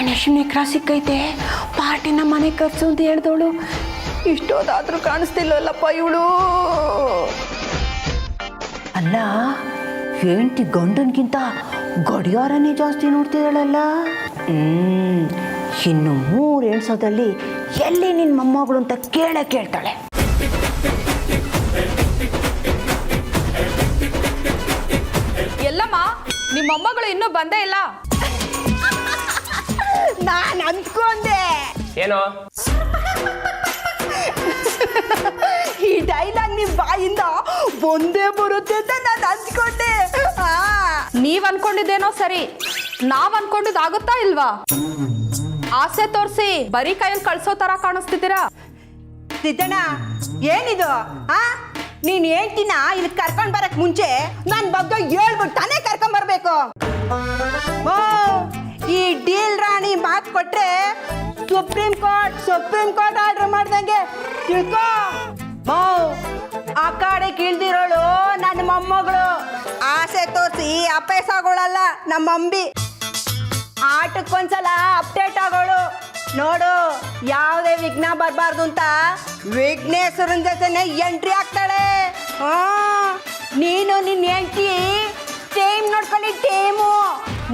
ಗಣೇಶನ ವಿಗ್ರಹ ಸಿಕ್ಕೈತೆ, ಪಾರ್ಟಿನ ಮನೆ ಕರ್ಸು ಅಂತ ಹೇಳ್ದವಳು ಇಷ್ಟೋದಾದ್ರೂ ಕಾಣಿಸ್ತಿಲ್ವಲ್ಲಪ್ಪ ಇವಳು. ಅಲ್ಲ, ಹೆಂಡತಿ ಗಂಡನ್ಗಿಂತ ಗಡಿಯಾರನೇ ಜಾಸ್ತಿ ನೋಡ್ತಿದ್ದಾಳಲ್ಲ. ಇನ್ನು 3 ಎಣ್ಸೋದಲ್ಲಿ ಎಲ್ಲಿ ನಿನ್ನ ಮೊಮ್ಮಗಳು ಅಂತ ಕೇಳ್ತಾಳೆ. ಎಲ್ಲಮ್ಮ, ನಿಮ್ಮ ಮೊಮ್ಮಗಳು ಇನ್ನೂ ಬಂದೇ ಇಲ್ಲ. ನಾನು ಅಂದ್ಕೊಂಡೆ ಏನು ಈ ಡೈಲಾಗ್ ನಿಮ್ ಬಾಯಿಂದ ಒಂದೇ ಬರುತ್ತೆ ಅಂತ ನಾನು ಅಂದ್ಕೊಂಡೆ. ನೀವ್ ಅನ್ಕೊಂಡಿದ್ದೇನೋ ಸರಿ, ನಾವ್ ಅನ್ಕೊಂಡಿದ್ ಆಗುತ್ತಾ ಇಲ್ವಾ? ಆಸೆ ತೋರಿಸಿ ಬರೀ ಕೈಯಲ್ಲಿ ಕಳ್ಸೋ ತರ ಕಾಣಿಸ್ತಿದ್ದೀರಾ. ಸಿದ್ದಣ್ಣ, ಏನಿದು? ನೀನ್ ಹೇಳ್ತೀನ ಇಲ್ಲಿ ಕರ್ಕೊಂಡ್ ಬರಕ್ ಮುಂಚೆ ನನ್ ಬಗ್ಗೆ ಹೇಳ್ಬಿಟ್ಟು ತಾನೇ ಕರ್ಕೊಂಡ್ ಬರ್ಬೇಕು. ಈ ಡೀಲ್ ರಾಣಿ ಮಾತು ಕೊಟ್ರೆ ಸುಪ್ರೀಂ ಕೋರ್ಟ್ ಆರ್ಡರ್ ಮಾಡ್ದಂಗೆ ತಿಳ್ಕೋ. ಆ ಕಡೆ ಕೀಳ್ದಿರೋಳು ನನ್ನ ಮೊಮ್ಮಗಳು. ಆಸೆ ತೋರಿಸಿ ಅಪೇಸಾಗೋಳಲ್ಲ ನಮ್ಮ ಅಂಬಿ. ಆಟಕ್ಕೊಂದ್ಸಲ ಅಪ್ಡೇಟ್ ಆಗೋಳು. ನೋಡು, ಯಾವುದೇ ವಿಘ್ನ ಬರಬಾರ್ದು ಅಂತ ವಿಘ್ನೇಶ್ವರನ ಜೊತೆನೆ ಎಂಟ್ರಿ ಆಗ್ತಾಳೆ. ನೀನು ನಿನ್ನ ಹೆಂಡತಿ ಟೈಮ್ ನೋಡ್ಕೊಳ್ಳಿ. ಟೈಮು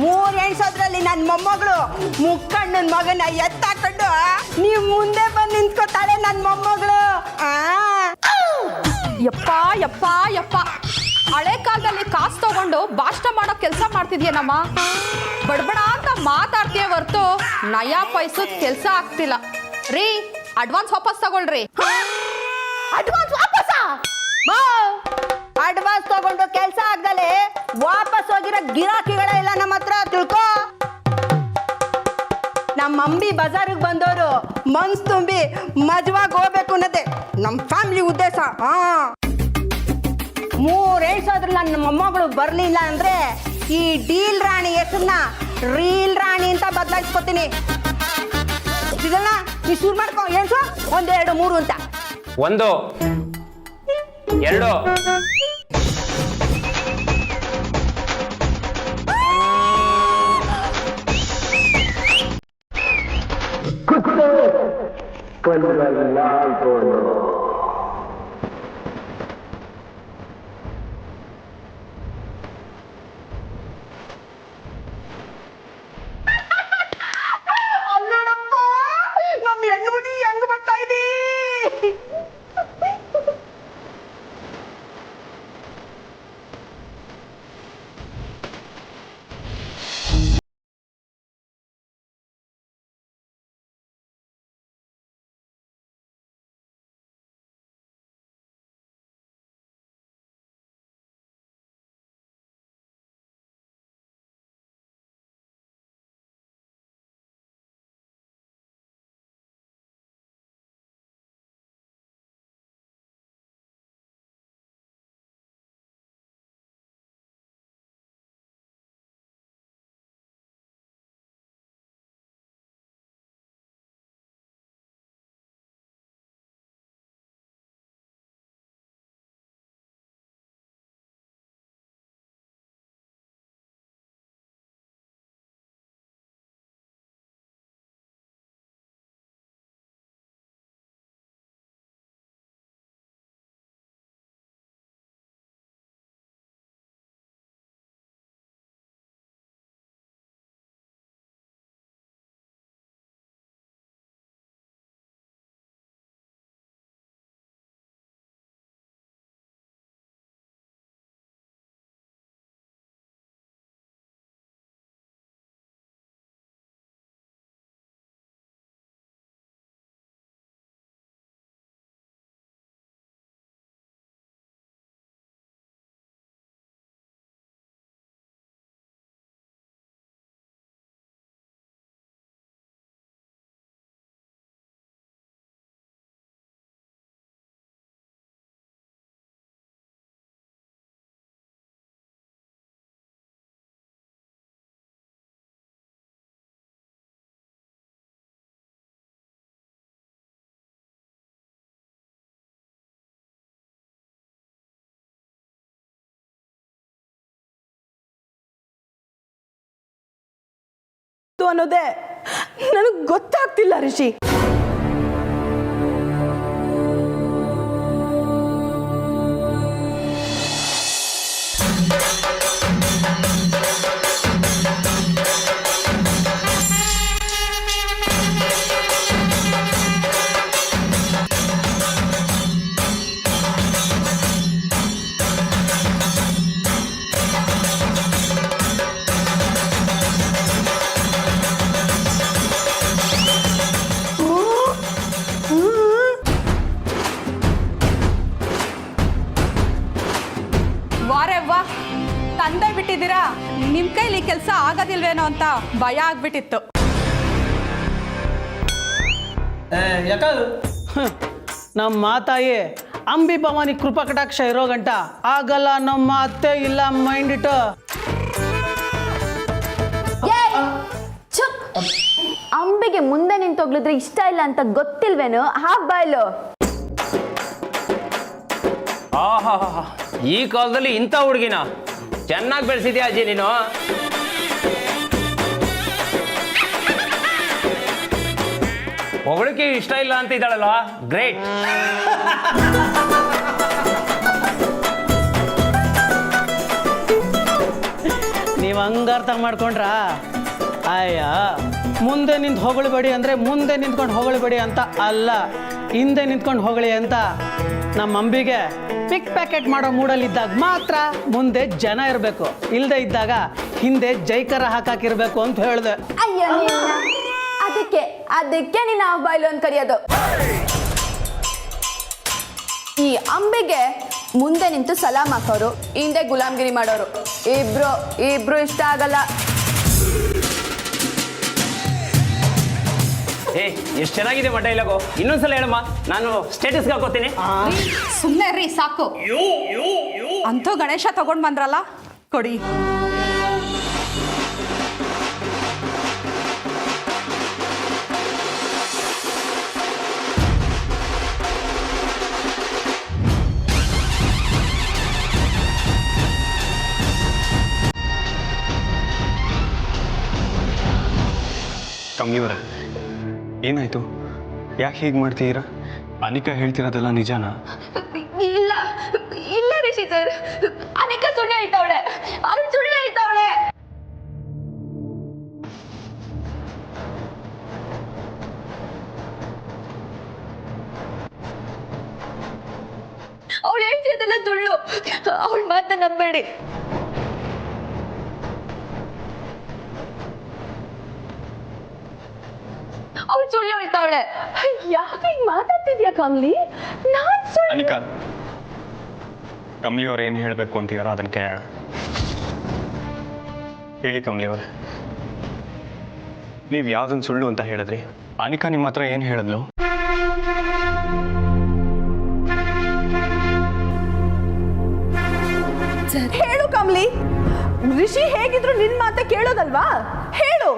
3 ಎಣ್ಸೋದ್ರಲ್ಲಿ ನನ್ನ ಮೊಮ್ಮಗಳು ಮುಕ್ಕಣ್ಣನ ಮಗನ ಎತ್ತಾಕೊಂಡು ನೀವು ಮುಂದೆ ಬಂದು ನಿಂತ್ಕೋತಾಳೆ ನನ್ನ ಮೊಮ್ಮಗಳು. ಯಪ್ಪ ಯಪ್ಪ ಯಪ್ಪ, ಹಳೆ ಕಾಲದಲ್ಲಿ ಕಾಸು ತಗೊಂಡು ಭಾಷಣ ಮಾಡೋ ಕೆಲಸ ಮಾಡ್ತಿದ್ಯೇನಮ್ಮ. ಬಡಬಡ ಅಂತ ಮಾತಾಡ್ತೀಯ ಹೊರ್ತು ನಯಾ ಪೈಸದ ಕೆಲಸ ಆಗ್ತಿಲ್ಲ ರೀ. ಅಡ್ವಾನ್ಸ್ ವಾಪಸ್ ತಗೊಳ್ರಿ. ಅಡ್ವಾನ್ಸ್ ವಾಪಸ್? ಅಡ್ವಾನ್ಸ್ ತಗೊಂಡು ಕೆಲಸ ಆಗ್ದಲೆ ವಾಪಸ್ ಹೋಗಿರೋ ಗಿರಾಕಿಗಳೇ ಇಲ್ಲ ನಮ್ಮ ಹತ್ರ, ತಿಳ್ಕೋ. ನಮ್ಮ ಅಂಬಿ ಬಜಾರಿಗೆ ಬಂದವರು ಮನ್ಸು ತುಂಬಿ ಮಜವಾಗಿ ಹೋಗ್ಬೇಕು ಅನ್ನೋದೇ ನಮ್ಮ ಫ್ಯಾಮಿಲಿ ಉದ್ದೇಶ. 3 ಎಣ್ಸೋದ್ರಲ್ಲಿ ನನ್ನ ಮೊಮ್ಮಗಳು ಬರಲಿಲ್ಲ ಅಂದ್ರೆ ಈ ಡೀಲ್ ರಾಣಿ ಹೆಸರನ್ನ ರೀಲ್ ರಾಣಿ ಅಂತ ಬದಲಾಯಿಸ್ಕೊತೀನಿ. ಇದನ್ನ ನೀ ಶುರು ಮಾಡ್ಕೊ. ಎಣ್ಸು 1 2 3 ಅಂತ. 1 2 ನಮ್ಮ ಹೆಣ್ಣುಡಿ ಹೆಂಗ್ ಬರ್ತಾ ಇದ್ದೀ? ಅನ್ನೋದೇ ನನಗೆ ಗೊತ್ತಾಗ್ತಿಲ್ಲ ರಿಷಿ. ವಾರೆ ವಾ, ತಂದೆ ಬಿಟ್ಟಿದ್ದೀರಾ, ನಿಮ್ ಕೈಲಿ ಕೆಲಸ ಆಗೋದಿಲ್ವೇನೋ ಅಂತ ಭಯ ಆಗ್ಬಿಟ್ಟಿತ್ತು. ಯಾಕ ನಮ್ಮ ಮಾತಾಯಿ ಅಂಬಿ ಭವಾನಿ ಕೃಪಾ ಕಟಾಕ್ಷ ಇರೋ ಗಂಟ ಆಗಲ್ಲ ನಮ್ಮ ಅತ್ತೆ ಇಲ್ಲ ಮೈಂಡ್ ಇಟ್ಟು. ಅಂಬಿಗೆ ಮುಂದೆ ನಿಂತೋಗ್ಲಿದ್ರೆ ಇಷ್ಟ ಇಲ್ಲ ಅಂತ ಗೊತ್ತಿಲ್ವೇನು? ಹಾಫ್ ಬಾಯ್ಲು. ಆಹಾ, ಈ ಕಾಲದಲ್ಲಿ ಇಂಥ ಹುಡುಗಿನ ಚೆನ್ನಾಗಿ ಬೆಳೆಸಿದ್ಯಾ ಅಜ್ಜಿ ನೀನು. ಹೊಗಳಿಕೆ ಇಷ್ಟ ಇಲ್ಲ ಅಂತ ಇದ್ದಾಳಲ್ವಾ, ಗ್ರೇಟ್. ನೀವು ಹಂಗರ್ಥ ಮಾಡ್ಕೊಂಡ್ರ? ಅಯ್ಯ, ಮುಂದೆ ನಿಂತು ಹೊಗಳಬೇಡಿ ಅಂದರೆ ಮುಂದೆ ನಿಂತ್ಕೊಂಡು ಹೊಗಳಬೇಡಿ ಅಂತ ಅಲ್ಲ, ಹಿಂದೆ ನಿಂತ್ಕೊಂಡು ಹೊಗಳಿ ಅಂತ. ನಮ್ಮ ಅಂಬಿಗೆ ಪಿಕ್ ಪ್ಯಾಕೆಟ್ ಮಾಡೋ ಮೂಡಲ್ಲಿ ಇದ್ದಾಗ ಮಾತ್ರ ಮುಂದೆ ಜನ ಇರಬೇಕು, ಇಲ್ಲದೆ ಇದ್ದಾಗ ಹಿಂದೆ ಜೈಕರ ಹಾಕಾಕಿರ್ಬೇಕು ಅಂತ ಹೇಳಿದೆ. ಅಯ್ಯೋ ಅದಕ್ಕೆ ನೀನು ಹಾಫ್ ಬಾಯ್ಲು ಅಂತ ಕರೆಯೋದು. ಈ ಅಂಬಿಗೆ ಮುಂದೆ ನಿಂತು ಸಲಾಮ್ ಹಾಕೋರು, ಹಿಂದೆ ಗುಲಾಮ್ಗಿರಿ ಮಾಡೋರು, ಇಬ್ರು ಇಷ್ಟ ಆಗಲ್ಲ. ಎಷ್ಟು ಚೆನ್ನಾಗಿದೆ ಮಟ್ಟ ಇಲ್ಲಗೋ. ಇನ್ನೊಂದ್ಸಲ ಹೇಳಮ್ಮ, ನಾನು ಸ್ಟೇಟಸ್ಗೆ ಹಾಕೋತೀನಿ. ಸುಮ್ಮನೆ ರೀ, ಸಾಕು. ಅಂತೂ ಗಣೇಶ ತಗೊಂಡ್ ಬಂದ್ರಲ್ಲ, ಕೊಡಿ. ಕಮ್ಮಿಯವರ ಏನಾಯ್ತು? ಯಾಕೆ ಹೀಗೆ ಮಾಡ್ತೀರಾ? ಅನಿಕಾ ಹೇಳ್ತಿರೋದೆಲ್ಲ ನಿಜಾನಾ? ಇಲ್ಲ ರಿಷಿ ಸರ್, ಅನೇಕ ಸುಳ್ಳು ಹೇಳ್ತಾವಳೆ, ಅವಳು ಸುಳ್ಳು ಹೇಳ್ತಾವಳೆ. ಅವಳು ಹೇಳ್ತಿದ್ದೆಲ್ಲ ಸುಳ್ಳು, ಅವಳ ಮಾತನ್ನ ನಂಬೇಡಿ. ಅವಳು ಸುಳ್ಳು ಹೇಳ್ತಾವಳೆ. ಯಾಕೆ ಹಿಂಗ್ ಮಾತಾಡ್ತಿದ್ಯಾ ಕಮ್ಲಿ? ನಾನ್ ಸುಳ್ಳು. ಅನಿಕಾ, ಕಮ್ಲಿಯವ್ರು ಏನು ಹೇಳಬೇಕು ಅಂತೀರ ಅದನ್ನ ಕೇಳೋಣ. ಹೇಳಿ ಕಮ್ಲಿಯವ್ರೆ, ನೀವು ಯಾವ್ದನ್ನ ಸುಳ್ಳು ಅಂತ ಹೇಳಿದ್ರಿ? ಅನಿಕಾ ನಿಮ್ಮ ಹತ್ರ ಏನು ಹೇಳಿದ್ಲು? ಹೇಳು ಕಮ್ಲಿ, ರಿಷಿ ಹೇಗಿದ್ರು ನಿನ್ ಮಾತೆ ಕೇಳೋದಲ್ವಾ? ಹೇಳು.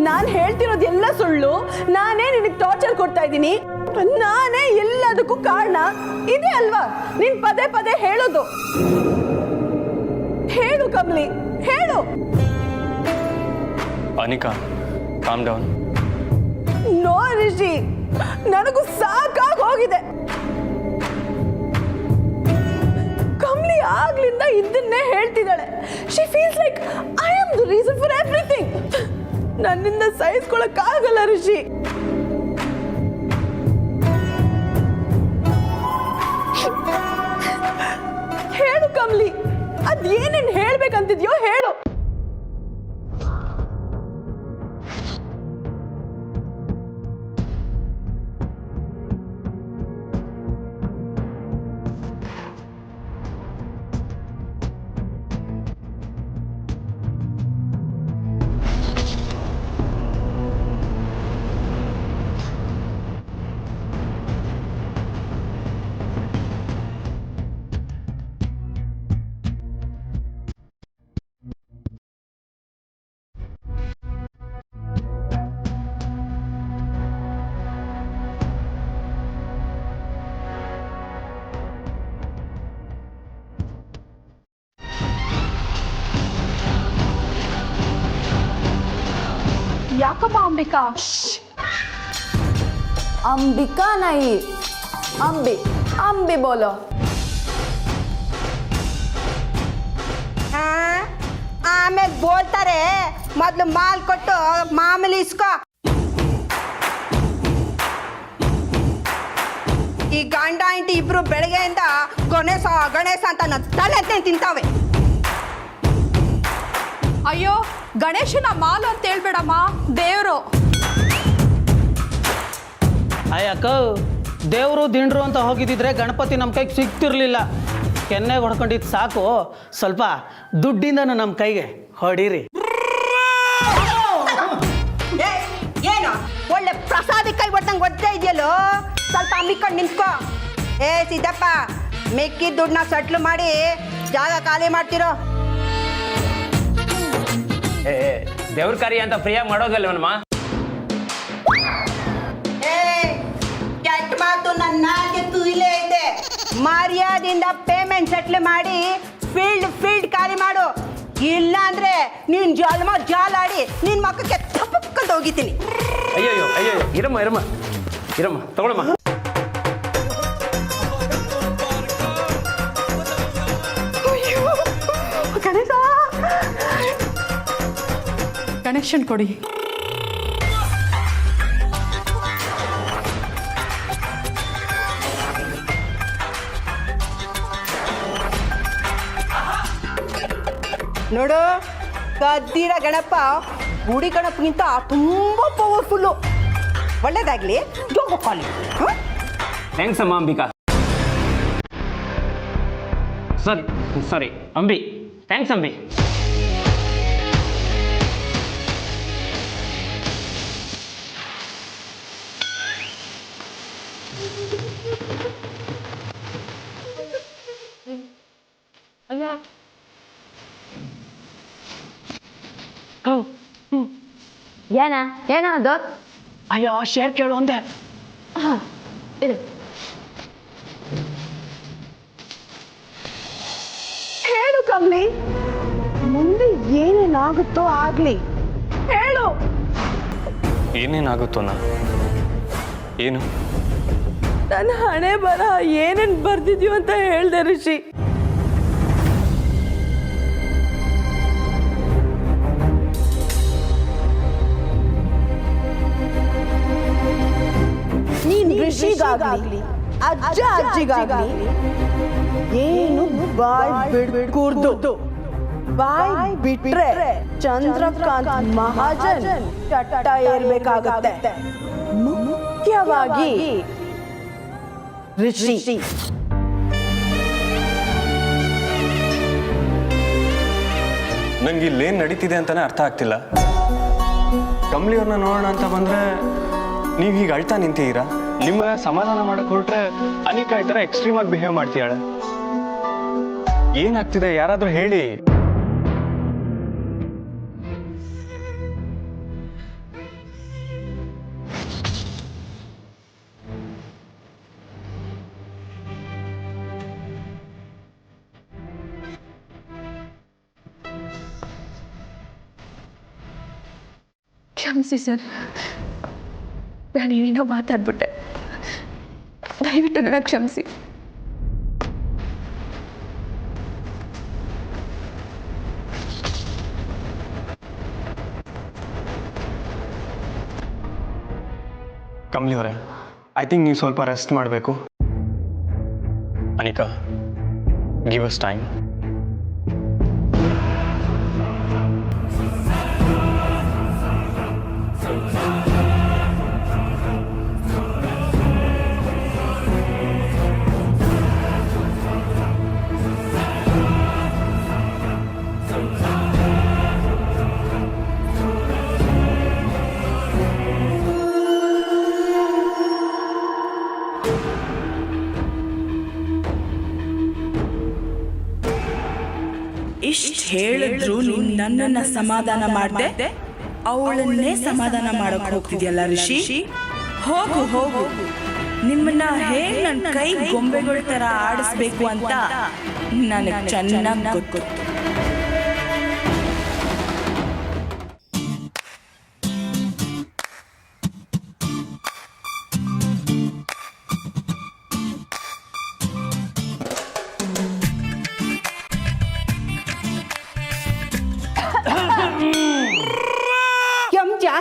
ನಾನು ಹೇಳ್ತಿರೋದೆಲ್ಲ ಸುಳ್ಳು, ನಾನೇ ನಿನಗೆ ಟಾರ್ಚರ್ ಕೊಡ್ತಾ ಇದ್ದೀನಿ, ನಾನೇ ಎಲ್ಲದಕ್ಕೂ ಕಾರಣ ಇದೆ ಅಲ್ವಾ ನೀನ್ ಪದೇ ಪದೇ ಹೇಳೋದು? ಹೇಳು ಕಮ್ಲಿ, ಹೇಳು. Anika, calm down. No Rishi, ನನಗೂ ಸಾಕಾಗಿ ಹೋಗಿದೆ. ಕಮ್ಲಿ ಆಗ್ಲಿಂದ ಇದನ್ನೇ ಹೇಳ್ತಿದ್ದಾಳೆ. She feels like I am the reason for everything. ನನ್ನಿಂದ ಸಹಿಸ್ಕೊಳಕ್ಕಾಗಲ್ಲ ರಿಷಿ. ಹೇಳು ಕಮ್ಲಿ, ಅದೇನೇನು ಹೇಳ್ಬೇಕಂತಿದ್ಯೋ ಹೇಳು. ಯಾಕಮ್ಮ ಅಂಬಿಕಾ? अंबिका नहीं अंबी अंबी बोलो. ಆಮೇಲೆ ಬೋಲ್ತಾರೆ, ಮೊದ್ಲು ಮಾಲ್ ಕೊಟ್ಟು ಮಾಮೂಲಿ ಇಸ್ಕೋ. ಈ ಗಂಡ ಇಂಟಿ ಇಬ್ರು ಬೆಳಗ್ಗೆಯಿಂದ ಗಣೇಶ ಗಣೇಶ ಅಂತ ನನ್ನ ತಲೆ ತಿಂತಾವೆ. ಅಯ್ಯೋ, ಗಣೇಶನ ಮಾಲು ಅಂತ ಹೇಳ್ಬೇಡಮ್ಮ, ದೇವರು. ಅಯ್ಯಕ್ಕ, ದೇವರು ದಿಂಡ್ರು ಅಂತ ಹೋಗಿದ್ದಿದ್ರೆ ಗಣಪತಿ ನಮ್ಮ ಕೈಗೆ ಸಿಗ್ತಿರ್ಲಿಲ್ಲ. ಕೆನ್ನೆಗೆ ಹೊಡ್ಕೊಂಡಿದ್ದು ಸಾಕು, ಸ್ವಲ್ಪ ದುಡ್ಡಿಂದನೂ ನಮ್ಮ ಕೈಗೆ ಹೊಡೀರಿ. ಏನು ಒಳ್ಳೆ ಪ್ರಸಾದಕ್ಕೆ ಕೈ ಒಟ್ಟಂಗೆ ಒದ್ದೆ ಇದೆಯಲ್ಲೋ, ಸ್ವಲ್ಪ ಅಮ್ಮಿಕೊಂಡು ನಿಂತ್ಕೋ. ಸಿದ್ದಪ್ಪ, ಮಿಕ್ಕಿದ ದುಡ್ಡನ್ನ ಸಟ್ಲು ಮಾಡಿ ಜಾಗ ಖಾಲಿ ಮಾಡ್ತಿರೋ. ದೇವ್ರ ಕಾರ್ಯ ಅಂತ ಫ್ರೀಯಾಗಿ ಮಾಡೋದಲ್ವನಮ್ಮ? ಕೆಟ್ಟ ಮಾತು ನನ್ನ ತುಯಿಲೇ ಇದೆ. ಮರ್ಯಾದಿಂದ ಪೇಮೆಂಟ್ ಸೆಟ್ಲ್ ಮಾಡಿ ಫೀಲ್ಡ್ ಖಾಲಿ ಮಾಡು. ಇಲ್ಲ ಅಂದ್ರೆ ನೀನ್ ಜಾಲಾಡಿ ನಿನ್ ಮಕ್ಕಕ್ಕೆ ತಪ್ಪಕ್ಕಂತ ಹೋಗಿತೀನಿ. ಅಯ್ಯಯ್ಯೋ ಅಯ್ಯಯ್ಯೋ, ಇರಮ್ಮ ತಗೊಳಮ್ಮ. ಕನೆಕ್ಷನ್ ಕೊಡಿ. ನೋಡು, ಗದ್ದಿರ ಗಣಪ ಗುಡಿ ಗಣಪಗಿಂತ ತುಂಬಾ ಪವರ್ಫುಲ್ಲು. ಒಳ್ಳೇದಾಗ್ಲಿ, ಜೋಗ ಕಾಲಿ. ಥ್ಯಾಂಕ್ಸ್ ಅಮ್ಮ ಅಂಬಿಕಾ. ಸಾರಿ ಅಂಬಿ, ಥ್ಯಾಂಕ್ಸ್ ಅಂಬಿ. ಏನ ಅದು? ಅಯ್ಯೋ, ಶೇರ್ ಕೇಳು ಅಂದೆ. ಹೇಳು ಕಮ್ಲಿ, ಮುಂದೆ ಏನೇನಾಗುತ್ತೋ ಆಗ್ಲಿ, ಹೇಳು. ಏನೇನಾಗುತ್ತೋನಾ? ಏನು? ನನ್ನ ಹಣೆ ಬರ ಏನೇನು ಬರ್ದಿದ್ಯೋ ಅಂತ ಹೇಳ್ದೆ ಋಷಿ. ನೀನ್ ಋಷಿಗಾಗ್ಲಿ ಅಜ್ಜ ಅಜ್ಜಿಗಾಗ್ಲಿ ಏನು ಬಾಯ್ ಬಿಡ್ಕೂರ್ದು. ಬಾಯ್ ಬಿಟ್ರೆ ಚಂದ್ರಕಾಂತ್ ಮಹಾಜನ್ ಚಟ್ಟ ಏರ್ಬೇಕಾಗತ್ತೆ. ಮುಖ್ಯವಾಗಿ ಋಷಿ. ನಂಗೆ ಇಲ್ಲೇನು ನಡೀತಿದೆ ಅಂತಾನೆ ಅರ್ಥ ಆಗ್ತಿಲ್ಲ. ಕಮ್ಲಿಯವ್ರನ್ನ ನೋಡೋಣ ಅಂತ ಬಂದ್ರೆ ನೀವು ಹೀಗೆ ಅಳ್ತಾ ನಿಂತೀರಾ. ನಿಮ್ಮ ಸಮಾಧಾನ ಮಾಡಕ್ ಹೊರಟ್ರೆ ಅನಿಕಾ ಈ ಥರ ಎಕ್ಸ್ಟ್ರೀಮ್ ಆಗಿ ಬಿಹೇವ್ ಮಾಡ್ತೀಯಾಳೆ. ಏನಾಗ್ತಿದೆ ಯಾರಾದ್ರೂ ಹೇಳಿ. ಕ್ಷಮಿಸಿ ಸರ್, ನಾನು ಏನೇನೋ ಮಾತಾಡ್ಬಿಟ್ಟೆ, ದಯವಿಟ್ಟು ನನ್ನ ಕ್ಷಮಿಸಿ. ಕಮ್ಲಿ ಅವರೇ, ಐ ಥಿಂಕ್ ನೀವು ಸ್ವಲ್ಪ ರೆಸ್ಟ್ ಮಾಡಬೇಕು. Anika, give us time. ಇಷ್ಟು ಹೇಳಿದ್ರು ನೀನು ನನ್ನನ್ನ ಸಮಾಧಾನ ಮಾಡ್ದೆ, ಅವಳನ್ನೇ ಸಮಾಧಾನ ಮಾಡಕ್ ಹೋಗ್ತಿದ್ಯಲ್ಲ ಋಷಿ. ಹೋಗು ಹೋಗು, ನಿಮ್ಮನ್ನ ಹೇಗ್ ನನ್ನ ಕೈ ಗೊಂಬೆಗಳ ತರ ಆಡಿಸ್ಬೇಕು ಅಂತ ನನಗೆ ಚೆನ್ನಾಗಿ ಗೊತ್ತು.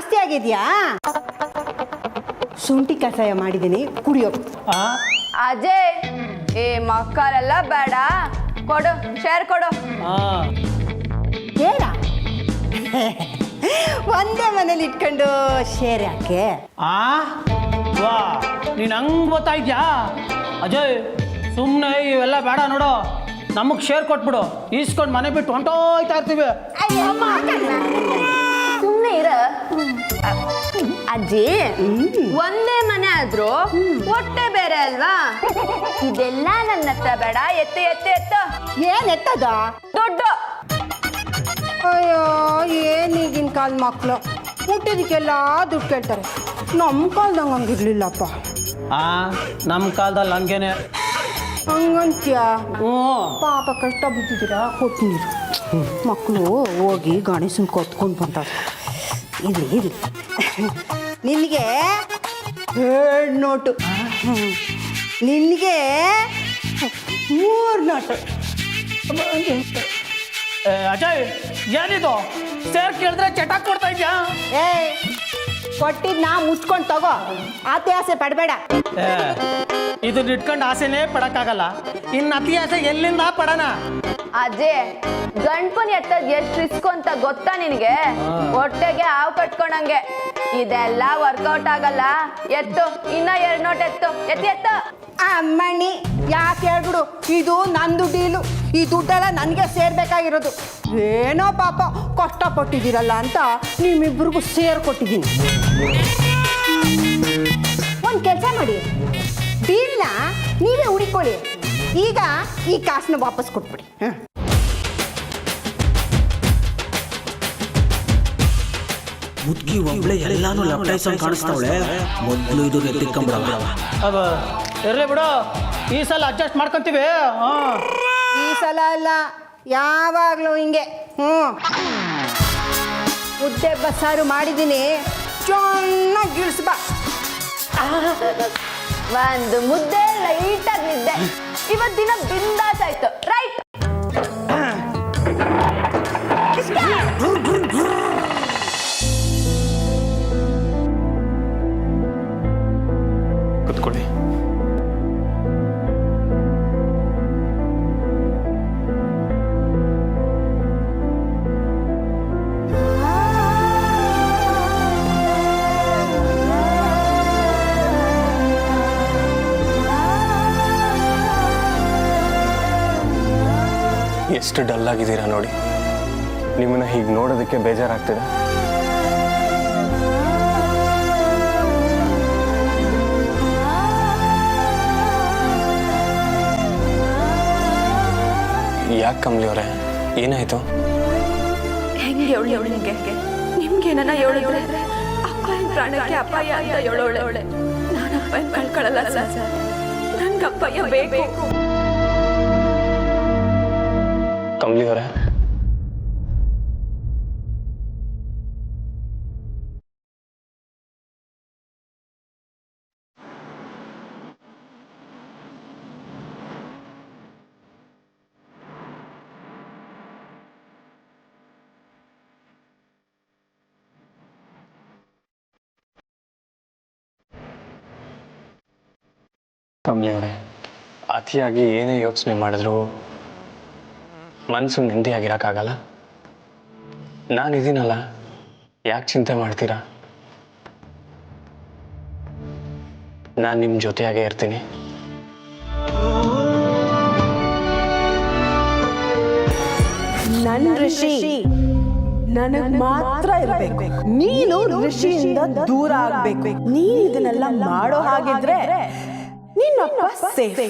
ಜಾಸ್ತಿ ಆಗಿದ್ಯಾ? ಶುಂಠಿ ಕಷಾಯ ಮಾಡಿದ್ದೀನಿ, ಕುಡಿಯೋ. ಅಜಯ್, ಈ ಮಕ್ಕಳೆಲ್ಲ ಬೇಡ, ಕೊಡು, ಶೇರ್ ಕೊಡು. ಶೇರ ಒಂದೇ ಮನೇಲಿ ಇಟ್ಕೊಂಡು ಶೇರ್ ಯಾಕೆ? ವಾ ನೀನು ಹಂಗೆ ಗೊತ್ತಾಯ್ತ್ಯಾ ಅಜಯ್? ಸುಮ್ಮನೆ ಇವೆಲ್ಲ ಬೇಡ ನೋಡು, ನಮಗೆ ಶೇರ್ ಕೊಟ್ಬಿಡು, ಈಸ್ಕೊಂಡು ಮನೆ ಬಿಟ್ಟು ಹೊಂಟೋಯ್ತಾ ಇರ್ತೀವಿ. ಸುಮ್ಮನೆ ಇರ ಅಜ್ಜಿ. ಒಂದೇ ಮನೆ ಆದ್ರೂ ಹೊಟ್ಟೆ ಬೇರೆ ಅಲ್ವಾ? ಇದೆಲ್ಲ ನನ್ನ ಹತ್ರ ಬೇಡ. ಎತ್ತು ಎತ್ತು ಎತ್ತು. ಏನ್ ಎತ್ತದ? ದುಡ್ಡು. ಅಯ್ಯೋ, ಏನ್ ಈಗಿನ ಕಾಲ ಮಕ್ಕಳು ಹುಟ್ಟಿದಕ್ಕೆಲ್ಲ ದುಡ್ಡು ಕೇಳ್ತಾರೆ. ನಮ್ಮ ಕಾಲದಂಗೆ ಹಂಗಿರ್ಲಿಲ್ಲಪ್ಪ. ನಮ್ಮ ಕಾಲದಲ್ಲಿ ಹಂಗೇನೆ. ಹಂಗಂತ್ಯ? ಹ್ಞೂ. ಪಾಪ ಕಷ್ಟ ಬಿದ್ದಿದ್ದೀರಾ, ಕೊಟ್ಟಿರು. ಮಕ್ಕಳು ಹೋಗಿ ಗಣೇಶನ ಕೊತ್ಕೊಂಡು ಬಂತಾರೆ. ಇರ್ಲಿ ಇರ್ಲಿ, ನಿನಗೆ 2 ನೋಟು, ನಿನಗೆ 3 ನೋಟು. ಅಜಯ್ ಏನಿದು ಸೇರ್ ಕೇಳಿದ್ರೆ ಚಟಾಕ್ ಕೊಡ್ತಾ ಇದ್ಯಾ? ಏ, ಕೊಟ್ಟಿದ್ನ ಮುಚ್ಕೊಂಡು ತಗೋ, ಆಸೆ ಆಸೆ ಪಡಬೇಡ. ಇದನ್ನ ಇಟ್ಕೊಂಡು ಆಸೆನೇ ಪಡಕ್ಕಾಗಲ್ಲ, ಇನ್ನು ಅತಿ ಆಸೆ ಎಲ್ಲಿಂದ ಪಡೋಣ? ಅಜಯ್, ಗಂಡ್ಪನ್ ಎತ್ತದ್ ಎಷ್ಟು ರಿಸ್ಕ್ ಅಂತ ಗೊತ್ತಾ ನಿನಗೆ? ಹೊಟ್ಟೆಗೆ ಹಾವು ಕಟ್ಕೊಂಡಂಗೆ. ಇದೆಲ್ಲ ವರ್ಕೌಟ್ ಆಗಲ್ಲ. ಎತ್ತು, ಇನ್ನ 2 ನೋಟ್ ಎತ್ತು. ಎತ್ತಿ ಎತ್ತು. ಅಮ್ಮಣ್ಣಿ, ಯಾಕೆ ಹೇಳ್ಬಿಡು, ಇದು ನಂದು ಡೀಲು. ಈ ದುಡ್ಡೆಲ್ಲ ನನಗೆ ಸೇರ್ಬೇಕಾಗಿರೋದು. ಏನೋ ಪಾಪ ಕಷ್ಟಪಟ್ಟಿದ್ದೀರಲ್ಲ ಅಂತ ನಿಮ್ಮಿಬ್ರಿಗೂ ಸೇರ್ ಕೊಟ್ಟಿದ್ದೀನಿ. ಒಂದು ಕೆಲಸ ಮಾಡಿ, ಡೀಲ್ನ ನೀವೇ ಹುಡಿಕೊಳ್ಳಿ. ಈಗ ಈ ಕಾಸನ್ನ ವಾಪಸ್ ಕೊಟ್ಬಿಡಿ. ಮುದ್ಕಿ ಒಬ್ಳೆ ಎಲ್ಲಾನು ಲಪ್ಟಾಯ್ಸಂಗ್ ಕಾಣಿಸ್ತಾವಳೆ. ಮೊದಲು ಇದು ಎತ್ತಿಕೊಂಬಿಡಲ್ಲ. ಅವ ಇರ್ಲಿ ಬಿಡು, ಈ ಸಲ ಅಡ್ಜಸ್ಟ್ ಮಾಡ್ಕೊಂತೀವಿ. ಈ ಸಲ ಅಲ್ಲ, ಯಾವಾಗಲೂ ಹಿಂಗೆ. ಮುದ್ದೆ ಬಸ್ಸಾರು ಮಾಡಿದ್ದೀನಿ, ಚೆನ್ನಾಗಿ ಗಿಳಿಸ್ಬಾ. ಒಂದು ಮುದ್ದೆ ಲೈಟಾಗಿ ನಿದ್ದೆ. ಇವತ್ತು ದಿನ ಬಿಂದಾಸ್ ಆಯ್ತು. ರೈಟ್. ಕುತ್ಕೊಳ್ಳಿ. ಎಷ್ಟು ಡಲ್ ಆಗಿದ್ದೀರಾ ನೋಡಿ. ನಿಮ್ಮನ್ನ ಹೀಗೆ ನೋಡೋದಕ್ಕೆ ಬೇಜಾರಾಗ್ತಿದೆ. ಯಾಕೆ ಕಮಲಿ ಅವರೇ, ಏನಾಯ್ತು? ಹೆಂಗೆ ಹೇಳಿ ನಿಮಗೆ? ನಿಮ್ಗೇನ ಹೇಳಿದ್ರೆ ಅಪ್ಪನ ಪ್ರಾಣಕ್ಕೆ ಅಪಾಯ ಅಂತ ಹೇಳೋಳೆ. ನಾನು ಅಪ್ಪನ ಕಳ್ಕೊಳ್ಳಲ್ಲ ಸರ್. ನನ್ಗೆ ಅಪ್ಪಯ್ಯ ಬೇಕು. ಕಮಲಿ ಅವರೇ, ಕಮಲಿ ಅವರೇ, ಅತಿಯಾಗಿ ಏನೇ ಯೋಚನೆ ಮಾಡಿದ್ರು ಮನಸ್ಸು ನೆಮ್ಮದಿಯಾಗಿರೋಕ್ಕಾಗಲ್ಲ. ನಾನಿದ್ದೀನಲ್ಲ, ಯಾಕೆ ಚಿಂತೆ ಮಾಡ್ತೀರಾ? ನಾನು ನಿಮ್ಮ ಜೊತೆಯಾಗೇ ಇರ್ತೀನಿ. ನನ್ನ ಋಷಿ ನನಗ್ ಮಾತ್ರ ಇರಬೇಕು. ನೀನು ಋಷಿಯಿಂದ ದೂರ ಆಗ್ಬೇಕು. ನೀನ್ ಇದನ್ನೆಲ್ಲ ಮಾಡೋ ಹಾಗಿದ್ರೆ ನಿನ್ನಪ್ಪ ಸೇಫ್.